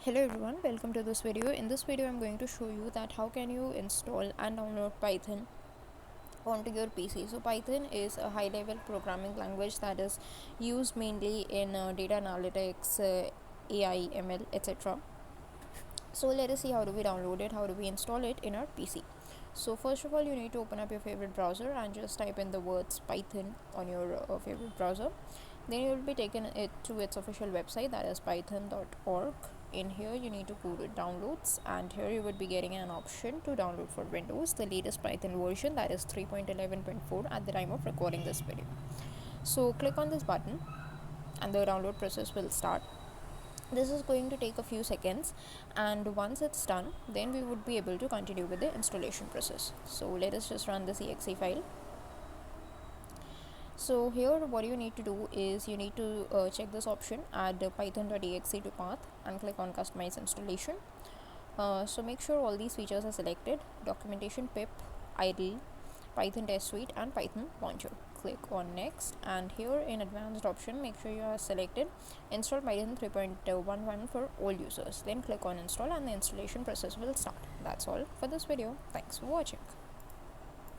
Hello everyone, welcome to this video. In this video I'm going to show you that how can you install and download Python onto your PC. So Python is a high level programming language that is used mainly in data analytics, AI, ML, etc. So let us see how do we download it, how do we install it in our PC. So first of all, you need to open up your favorite browser and just type in the words Python on your favorite browser. Then you will be taken it to its official website, that is python.org. In here you need to go to downloads, and here you would be getting an option to download for Windows the latest Python version, that is 3.11.4 at the time of recording this video. So click on this button and the download process will start. This is going to take a few seconds, and once it's done then we would be able to continue with the installation process. So let us just run this exe file. So here what you need to do is you need to check this option, add python.exe to path, and click on customize installation. So make sure all these features are selected: documentation, pip, idle, Python test suite, and Python launcher. Click on next, and here in advanced option make sure you are selected install Python 3.11 for all users. Then click on install and the installation process will start. That's all for this video. Thanks for watching.